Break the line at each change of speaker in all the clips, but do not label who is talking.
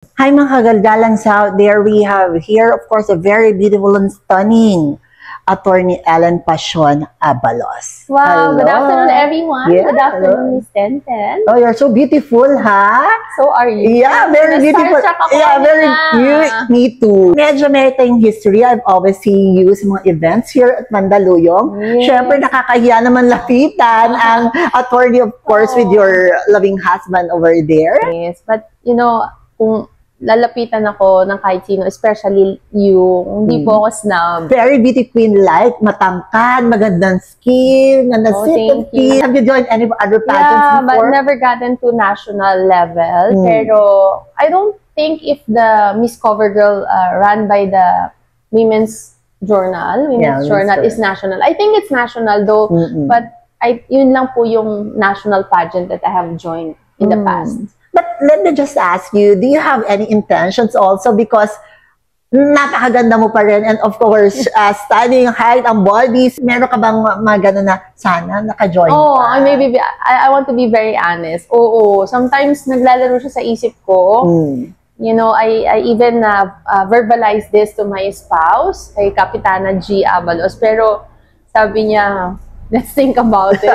Hi mga kagalgalans out there. We have here, of course, a very beautiful and stunning Attorney Ellen Pasion Abalos.
Wow,
Hello.
good afternoon everyone.
Yeah,
good afternoon,
hello.
Miss Tenten.
Oh, you're so beautiful, ha?
So are you?
Yeah, very beautiful.
Na-starstruck ako
Yeah, very
kanina.
cute. Me too. Medyo may tayong history. I've always seen you sa mga events here at Mandaluyong.
Yes.
Siyempre, nakakahiya naman lapitan ang attorney, of course, with your loving husband over there.
Yes, but you know, kung lalapitan ako ng kahit sino, especially you, hindi po ako snob.
Very beauty queen-like, matangkad, magandang skin, and
thank you.
Have you joined any other pageants
Yeah, but
before?
never gotten to national level. Pero I don't think if the Miss Cover Girl run by the Women's Journal, Journal is national. I think it's national though, but yun lang po yung national pageant that I have joined in the past.
But let me just ask you, do you have any intentions also? Because napakaganda mo pa rin, and of course, studying height and bodies, meron ka bang mga gano'n na sana naka-join ka?
I want to be very honest. Oo, sometimes naglalaro siya sa isip ko. You know, I even verbalize this to my spouse, kay Kapitana G. Abalos, pero sabi niya, let's think about it.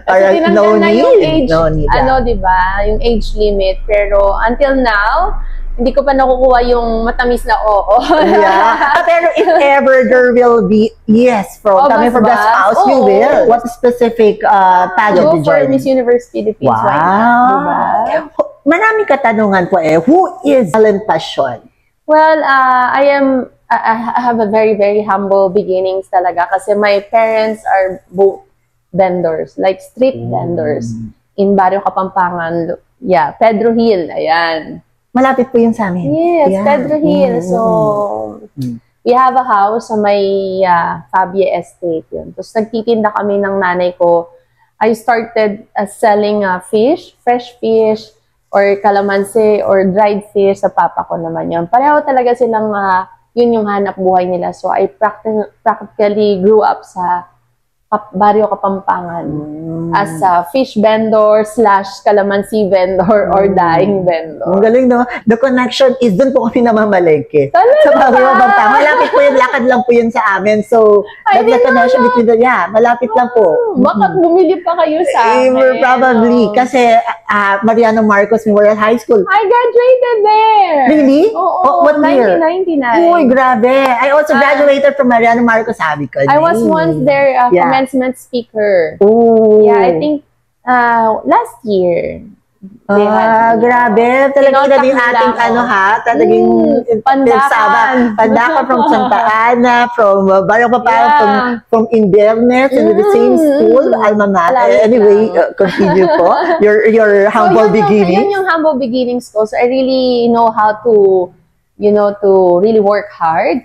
Kasi tinanggal na yung age, diba? Yung age limit. Pero until now, hindi ko pa nakukuha yung matamis na oo.
Yeah. Pero if ever there will be, coming from the spouse, you will. What specific pageant
Go
did you
for
join?
Miss Universe Philippines.
Wow.
Why not? Diba?
Maraming katanungan po who is Ellen Pasion?
Well, I have a very, very humble beginnings talaga kasi my parents are both vendors, like street vendors in Barrio Kapampangan. Yeah, Pedro Hill, ayan.
Malapit po yun sa amin.
Yes, yeah. Pedro Hill. So, we have a house sa may Fabie Estate. Yun. Tapos nagtitinda kami ng nanay ko. I started selling fish, fresh fish, or calamansi, or dried fish sa papa ko naman yun. Pareho talaga silang yun yung hanap buhay nila. So, I practically grew up sa Barrio Kapampangan as a fish vendor / calamansi vendor or daing vendor.
Ang galing, no? The connection is doon po kami namamalengke.
Talaga
sa Barrio
ba?
Kapampangan. Malapit po yun, lakad lang po yun sa amin. So, that's the connection between malapit lang po.
Baka bumili pa kayo sa amin.
Probably. Kasi Mariano Marcos Memorial High School.
I graduated there.
Really?
Oo,
what year?
1999.
Uy, grabe. I also graduated from Mariano Marcos, sabi ko.
I was once their commencement speaker.
Ooh.
Yeah, I think last year.
Grabe. Talagang yung ating talagang Pandakan from Santa Ana, from Barrio Kapampangan, from Inverness, in the same school, alma mater. Anyway, continue po. Your humble beginnings.
Yun yung humble beginnings ko. So I really know how to, to really work hard.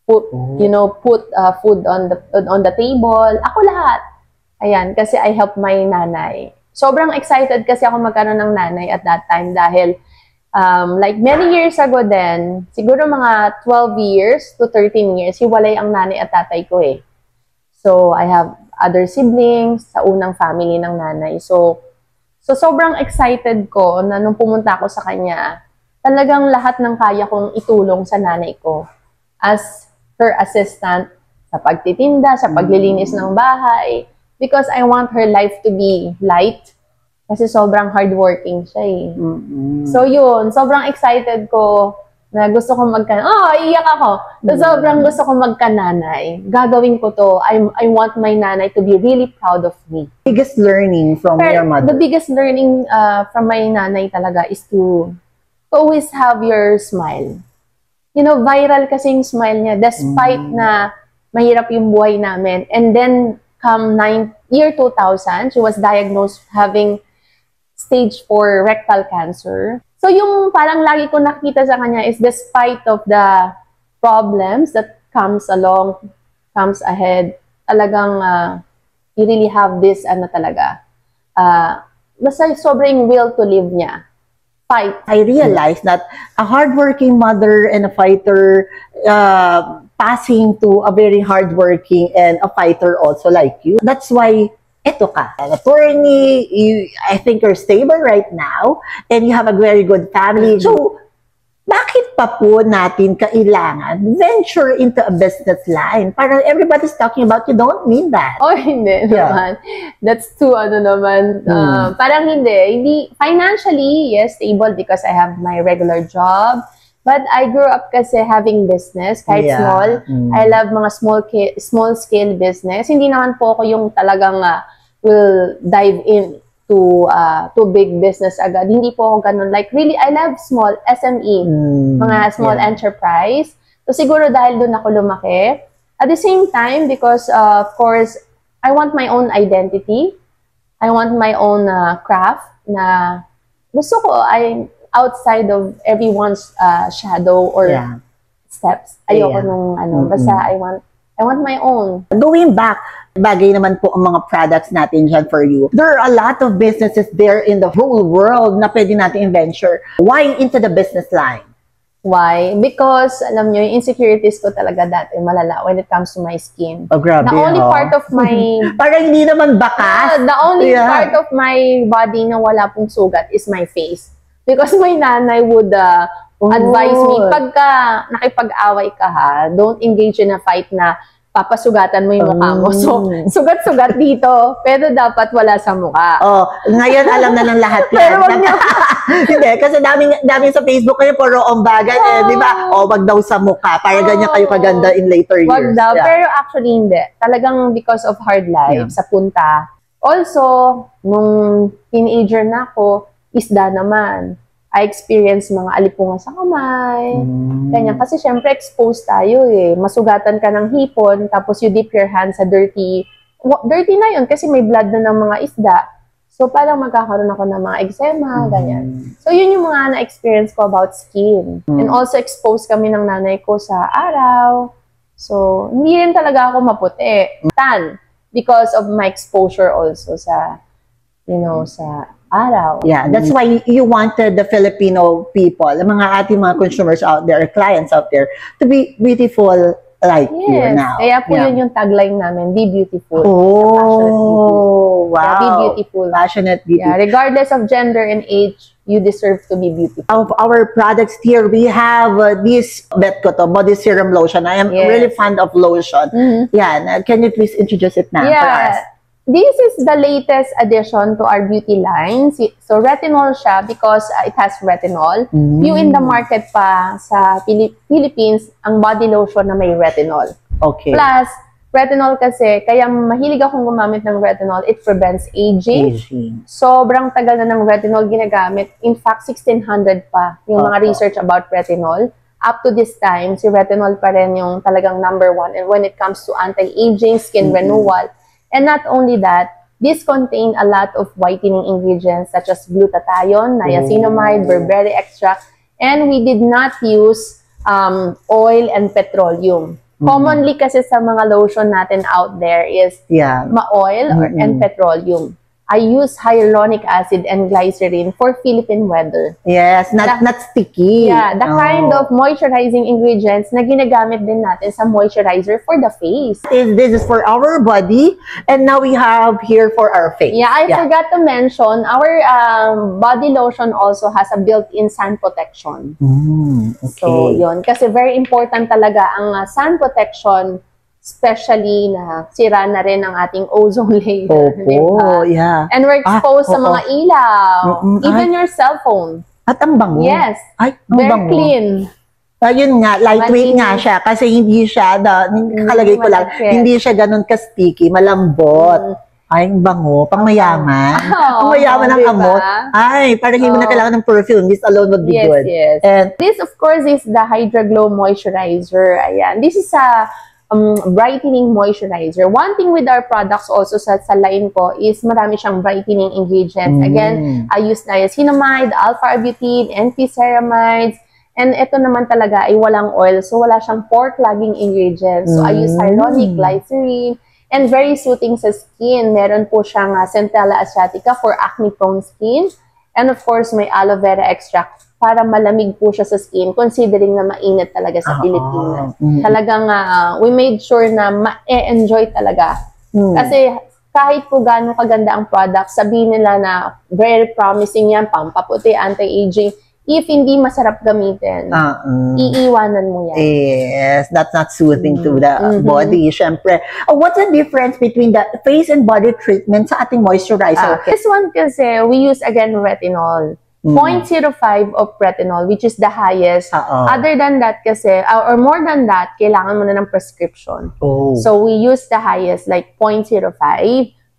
Put food on the table. Ako lahat. Ayan, kasi I help my nanay. Sobrang excited kasi ako magkaroon ng nanay at that time dahil like many years ago then, siguro mga 12 years to 13 years, hiwalay ang nanay at tatay ko eh. So, I have other siblings sa unang family ng nanay. So sobrang excited ko na nung pumunta ako sa kanya, talagang lahat ng kaya kong itulong sa nanay ko as her assistant sa pagtitinda, sa paglilinis ng bahay, because I want her life to be light kasi sobrang hardworking siya eh. So yun, sobrang excited ko na gusto ko iiyak ako. So sobrang gusto ko magkananay. Gagawin ko to. I want my nanay to be really proud of me.
Biggest learning from your mother?
The biggest learning from my nanay talaga is to always have your smile. Viral kasi yung smile niya despite na mahirap yung buhay namin. And then, come year 2000, she was diagnosed having stage 4 rectal cancer. So yung parang lagi ko nakita sa kanya is despite of the problems that comes ahead, talagang you really have this, basta sobrang will to live niya. Fight.
I realized that a hardworking mother and a fighter passing to a very hardworking and a fighter also like you. That's why eto ka, an attorney, I think you're stable right now, and you have a very good family. So, pa po natin kailangan venture into a business line? Parang everybody's talking about, you don't need that.
Oh, hindi naman. That's too, parang hindi. Financially, yes, stable because I have my regular job. But I grew up kasi having business, kahit small. I love mga small scale business. Hindi naman po ako yung talagang will dive in to big business agad. Hindi po ako ganun. Like, really, I love small SME, mga small enterprise. So, siguro dahil doon ako lumaki. At the same time, because, of course, I want my own identity. I want my own craft na gusto ko, I'm outside of everyone's shadow or steps. Ayoko nung, basta I want my own.
Going back, bagay naman po ang mga products natin dyan for you. There are a lot of businesses there in the whole world na pwede natin venture. Why into the business line?
Why? Because, alam nyo, yung insecurities ko talaga dati malala when it comes to my skin.
Oh, grabe,
The only part of my...
Parang hindi naman bakas.
The only part of my body na wala pong sugat is my face. Because my nanay would advise me, pagka nakipag-away ka don't engage in a fight na papasugatan mo yung mukha mo. So, sugat-sugat dito, pero dapat wala sa mukha.
Oh, ngayon alam na ng lahat yan.
Pero wag niya.
Hindi, kasi daming sa Facebook kayo, puro ombagan, di ba? O, wag daw sa mukha, para ganyan kayo kaganda in later years.
Wag daw, pero actually hindi. Talagang because of hard life, sa punta. Also, nung teenager na ako, isda naman. I experience mga alipungan sa kamay. Ganyan. Kasi syempre exposed tayo eh. Masugatan ka ng hipon, tapos you dip your hand sa dirty. Dirty na yun kasi may blood na ng mga isda. So parang magkakaroon ako ng mga eczema, ganyan. So yun yung mga na-experience ko about skin. And also exposed kami ng nanay ko sa araw. So hindi rin talaga ako maputi. Tan. Because of my exposure also sa, sa araw.
Yeah, that's why you wanted the Filipino people, the mga consumers out there, clients out there, to be beautiful like you now.
Kaya po yun yung tagline namin, be beautiful.
Oh, wow.
Yeah, be beautiful.
Passionate beauty.
Yeah, regardless of gender and age, you deserve to be beautiful.
Of our products here, we have this body serum lotion. I am really fond of lotion. Yeah, can you please introduce it now for us?
This is the latest addition to our beauty line. So, retinol siya because it has retinol. Yung in the market pa sa Philippines, ang body lotion na may retinol.
Okay.
Plus, retinol kasi, kaya mahilig akong gumamit ng retinol, it prevents aging. Sobrang tagal na ng retinol ginagamit. In fact, 1600 pa yung mga research about retinol. Up to this time, si retinol pa rin yung talagang #1. And when it comes to anti-aging, skin renewal, and not only that, this contain a lot of whitening ingredients such as glutathione, niacinamide, berberry extract, and we did not use oil and petroleum. Commonly kasi sa mga lotion natin out there is ma-oil and petroleum. I use hyaluronic acid and glycerin for Philippine weather.
Yes, not sticky.
Yeah, the kind of moisturizing ingredients na ginagamit din natin sa moisturizer for the face.
This is for our body, and now we have here for our face.
Yeah, I forgot to mention, our body lotion also has a built-in sun protection.
Okay.
So, yun. Kasi very important talaga ang sun protection, especially na sira na rin ang ating ozone layer.
Opo, yeah.
And we're exposed sa mga ilaw. Even your cellphone.
At ang bango.
Yes.
Ay, ang
very
bango.
clean.
Ayun nga, lightweight nga siya kasi hindi siya, nakalagay ko lang, hindi siya ganun ka-sticky, malambot. Ay, ang bango, pang mayaman. Ang mayaman ng amot. Ay, parang hindi mo na kailangan ng perfume. This alone would be good.
Yes. And this, of course, is the Hydra Glow Moisturizer. Ayan. This is a brightening moisturizer. One thing with our products also sa line ko is marami siyang brightening ingredients. Again, I use niacinamide, alpha-arbutin, NP-ceramides, and ito naman talaga ay walang oil, so wala siyang pore-clogging ingredients. So I use hyaluronic, glycerin, and very soothing sa skin. Meron po siyang Centella asiatica for acne-prone skin. And of course, may aloe vera extract para malamig po siya sa skin, considering na mainit talaga sa Pilipinas. Talagang we made sure na ma-enjoy talaga. Kasi kahit po gano'ng kaganda ang product, sabihin nila na very promising yan, pampaputi, anti-aging, if hindi masarap gamitin, iiwanan mo yan.
Yes, that's not soothing to the body, syempre. Oh, what's the difference between the face and body treatment sa ating moisturizer?
This one kasi, we use again retinol. 0.05 of retinol, which is the highest. Other than that kasi, or more than that, kailangan mo na ng prescription. So we use the highest, like 0.05,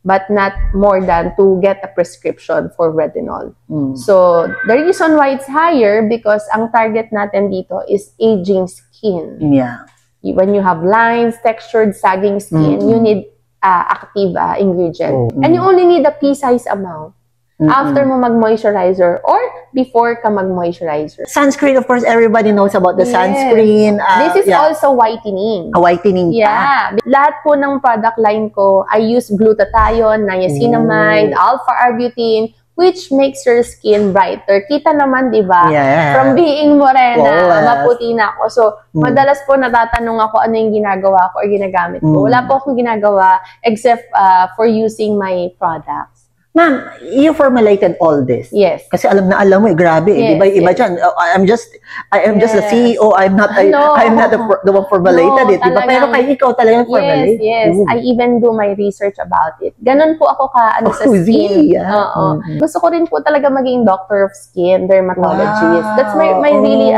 but not more than to get a prescription for retinol. So, the reason why it's higher, because ang target natin dito is aging skin.
Yeah.
When you have lines, textured, sagging skin, you need active ingredient. And you only need a pea-size amount. After mo mag-moisturizer or before ka mag-moisturizer.
Sunscreen, of course, everybody knows about the sunscreen.
This is also whitening.
Whitening pa.
Lahat po ng product line ko, I use glutathione, niacinamide, alpha-arbutin, which makes your skin brighter. Kita naman, di ba? From being morena, maputi na ako. So, madalas po natatanong ako ano yung ginagawa ko or ginagamit ko. Wala po akong ginagawa except for using my products.
Ma'am, you formulated all this.
Yes.
Kasi alam mo, grabe. Di ba iba dyan? I am just the CEO. I'm not the one formulated it. Diba? Pero kayo ikaw talaga formulate.
Yes. I even do my research about it. Ganon po ako sa skin. Gusto ko rin po talaga maging doctor of skin, dermatologist. That's my really,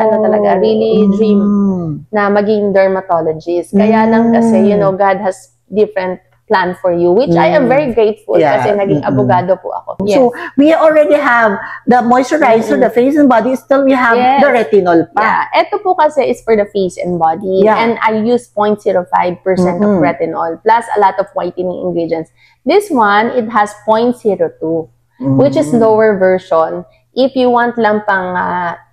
really dream na maging dermatologist. Kaya lang kasi, God has different plan for you, which I am very grateful kasi naging abogado po ako.
So, we already have the moisturizer, the face and body, still we have the retinol pa.
Ito po kasi is for the face and body, and I use 0.05% of retinol, plus a lot of whitening ingredients. This one, it has 0.02, which is lower version. If you want lang pang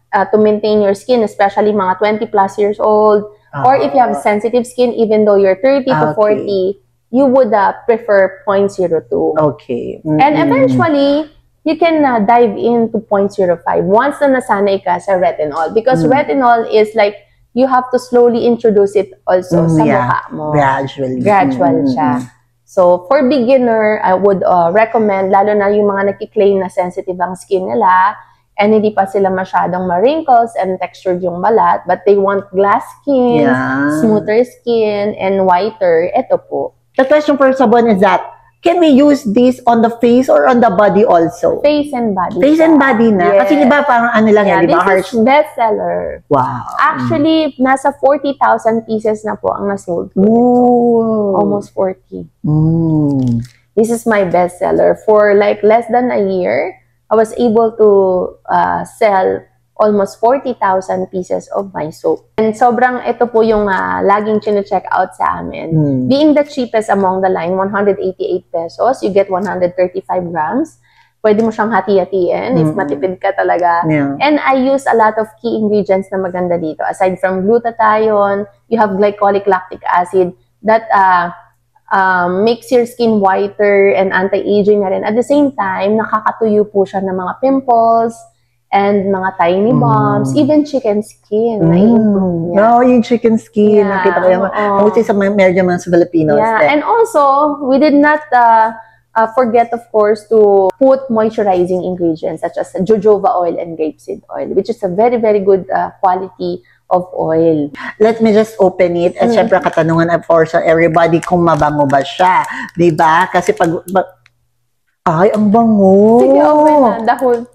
to maintain your skin, especially mga 20 plus years old, or if you have sensitive skin, even though you're 30 to 40, you would prefer 0.02.
Okay.
And eventually, you can dive into 0.05 once na nasanay ka sa retinol. Because retinol is like, you have to slowly introduce it also sa mukha mo.
Gradually.
Gradual siya. So, for beginner, I would recommend, lalo na yung mga nagkiklaim na sensitive ang skin nila, and hindi pa sila masyadong ma-wrinkles and textured yung balat, but they want glass skin, smoother skin, and whiter, ito po.
The question for Sabon is that, can we use this on the face or on the body also?
Face and body.
Face and body na? Kasi iba parang ano lang yan, di ba?
This is bestseller.
Wow.
Actually, nasa 40,000 pieces na po ang nasold ko. Almost 40. This is my bestseller. For like less than a year, I was able to sell almost 40,000 pieces of my soap. And sobrang ito po yung laging chine-check out sa amin. Being the cheapest among the line, 188 pesos, you get 135 grams. Pwede mo siyang hati-hatiin if matipid ka talaga. And I use a lot of key ingredients na maganda dito. Aside from glutathione, you have glycolic lactic acid that makes your skin whiter and anti-aging na rin. At the same time, nakakatuyo po siya ng mga pimples, and mga tiny bumps, even chicken skin, na-improve niya.
No, yung chicken skin, nakita ko yung, mostly sa medyo mga sa Filipinos.
And also, we did not forget, of course, to put moisturizing ingredients such as jojoba oil and grapeseed oil, which is a very, very good quality of oil.
Let me just open it. At syempre, katanungan for everybody kung mabango ba siya. Diba? Kasi ay, ang bango.
Sige, open na. The whole,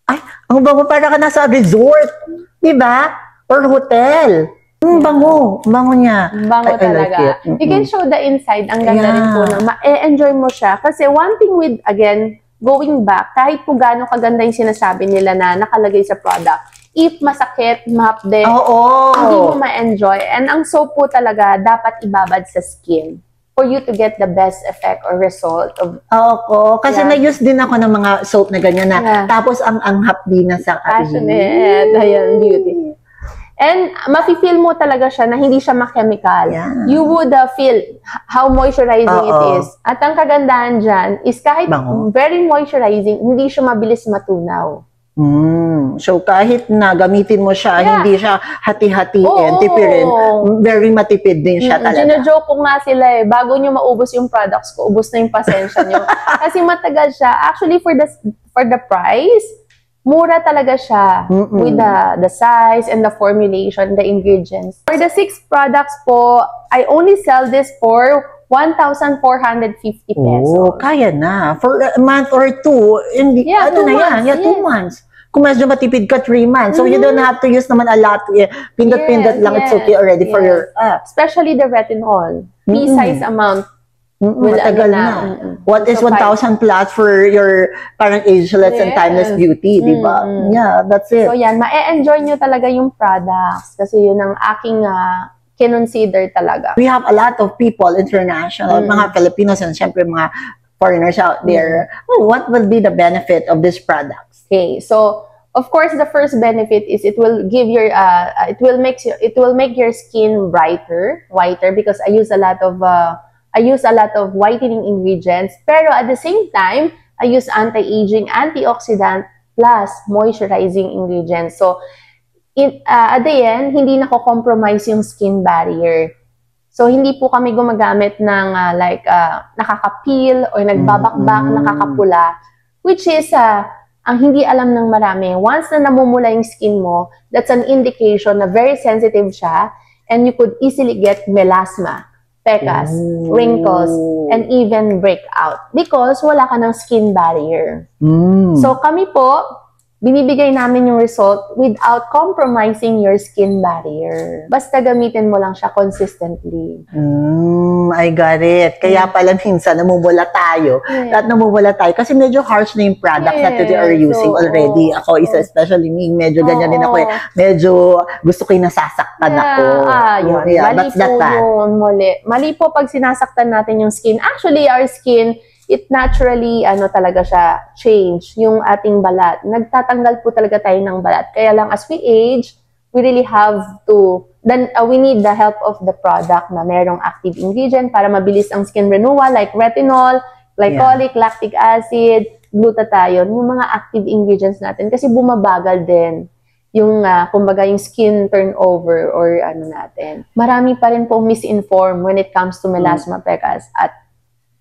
Ay, ang bango, para ka nasa resort, di ba? Or hotel. Bango niya.
Bango talaga. Like you can show the inside. Ang ganda rin po na ma-enjoy mo siya. Kasi one thing with, again, going back, kahit po gaano kaganda yung sinasabi nila na nakalagay sa product, if masakit, mahapde, hindi mo ma-enjoy. And ang soap po talaga, dapat ibabad sa skin for you to get the best effect or result of.
Kasi na-use din ako ng mga soap na ganyan na. Tapos ang hapdi na sa
passionate. Ayan, beauty. And mafe-feel mo talaga siya na hindi siya ma-chemical. You would feel how moisturizing it is. At ang kagandahan dyan is kahit very moisturizing, hindi siya mabilis matunaw.
So kahit na gamitin mo siya, hindi siya hati-hatiin, tipirin, very matipid din siya talaga.
Gina-joke ko nga sila bago nyo maubos yung products ko, ubos na yung pasensya nyo. Kasi matagal siya. Actually, for the price, mura talaga siya with the size and the formulation, the ingredients. For the 6 products po, I only sell this for 1,450 pesos.
Oh, kaya na. For a month or 2, hindi,
Yeah,
ano
2
na yan?
months,
Yeah, 2
yes.
months. Kung medyo matipid ka, 3 months. So, you don't have to use naman a lot. Pindot-pindot
Yes,
lang. It's
yes,
okay already for
yes.
your
Especially the retinol. Pea-size amount.
Matagal na. What is
So,
1,000 plus for your parang ageless and timeless
Yes.
beauty, di ba? Yeah, that's it.
So yan, ma-enjoy nyo talaga yung products kasi yun ang aking kinonsider talaga.
We have a lot of people, international, mga Filipinos and syempre mga foreigners out there. Oh, what will be the benefit of these products?
Okay, so of course the first benefit is it will give your it will make your skin whiter because I use a lot of whitening ingredients, pero at the same time I use anti-aging, antioxidant plus moisturizing ingredients. So at the end, hindi nako-compromise yung skin barrier. So, hindi po kami gumagamit ng nakaka-peel or nagbabakbak, nakakapula, which is ang hindi alam ng marami. Once na namumula yung skin mo, that's an indication na very sensitive siya and you could easily get melasma, pecas, wrinkles, and even breakout because wala ka ng skin barrier. So, kami po, binibigay namin yung result without compromising your skin barrier. Basta gamitin mo lang siya consistently.
I got it. Kaya pala minsan namumula tayo. At namumula tayo kasi medyo harsh na yung product that they are using already. Ako isa, especially me, medyo ganyan din ako eh. Medyo gusto ko yung nasasaktan ako.
Yun. Mali po yun. Mali po pag sinasaktan natin yung skin. Actually, our skin, it naturally, talaga siya, change yung ating balat. Nagtatanggal po talaga tayo ng balat. Kaya lang, as we age, we really have to, we need the help of the product na merong active ingredient para mabilis ang skin renewal, like retinol, glycolic, lactic acid, glutathione, yung mga active ingredients natin. Kasi bumabagal din yung, kumbaga, yung skin turnover or natin. Marami pa rin pong misinformed when it comes to melasma, pecas, at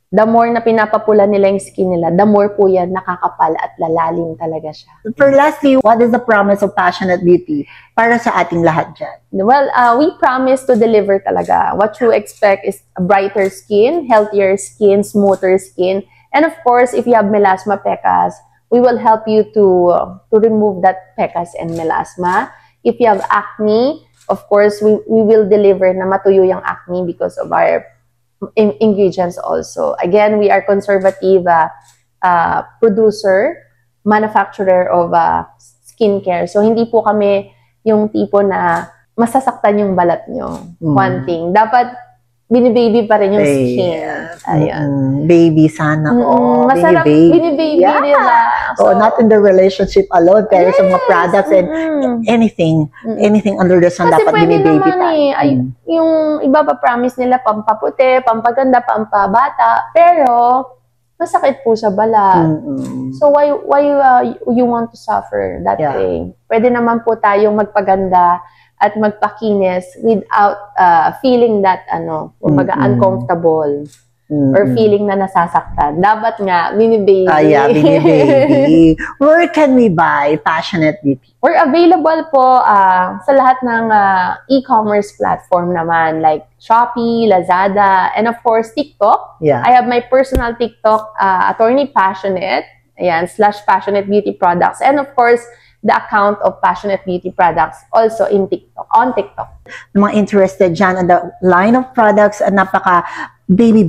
the more na pinapapula nila yung skin nila, the more po yan nakakapal at lalalim talaga siya.
For lastly, what is the promise of Passionate Beauty para sa ating lahat dyan?
Well, we promise to deliver talaga. What you expect is a brighter skin, healthier skin, smoother skin. And of course, if you have melasma, pecas, we will help you to remove that pecas and melasma. If you have acne, of course, we will deliver na matuyo yung acne because of our ingredients also. Again, we are conservative producer, manufacturer of skincare. So, hindi po kami yung tipo na masasaktan yung balat nyo. One thing. Dapat, binibaby pa rin yung skin. Ayan.
Baby sana.
Masarap, binibaby nila.
So, not in the relationship alone, pero sa mga products and anything under the sun dapat binibaby tayo.
Yung iba pa promise nila pampaputi, pampaganda, pampabata, pero masakit po sa balat. So why you want to suffer that way? Pwede naman po tayong magpaganda at magpakinis without feeling that kumbaga uncomfortable or feeling na nasasaktan. Dapat nga, binibaby.
Binibaby. Where can we buy Passionate Beauty?
We're available po sa lahat ng e-commerce platform naman like Shopee, Lazada, and of course, TikTok. I have my personal TikTok, Attorney Passionate, /Passionate Beauty Products. And of course, the account of Passionate Beauty Products also on TikTok.
Mga interested dyan on the line of products, napaka baby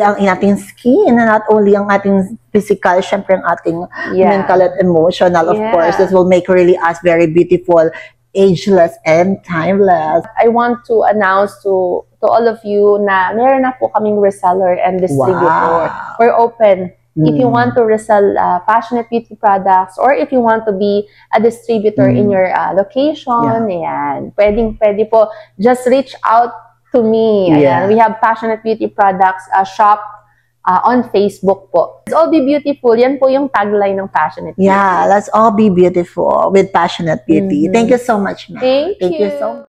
ang ating skin, not only ang ating physical, syempre ang ating mental at emotional, of course. This will make really us very beautiful, ageless, and timeless.
I want to announce to all of you na meron na po kaming reseller and distributor. We're open. If you want to resell Passionate Beauty products or if you want to be a distributor in your location, pwede po. Just reach out to me. We have Passionate Beauty Products shop on Facebook po. Let's all be beautiful. Yan po yung tagline ng Passionate Beauty.
Let's all be beautiful with Passionate Beauty. Thank you so much, ma'am.
Thank you
so much.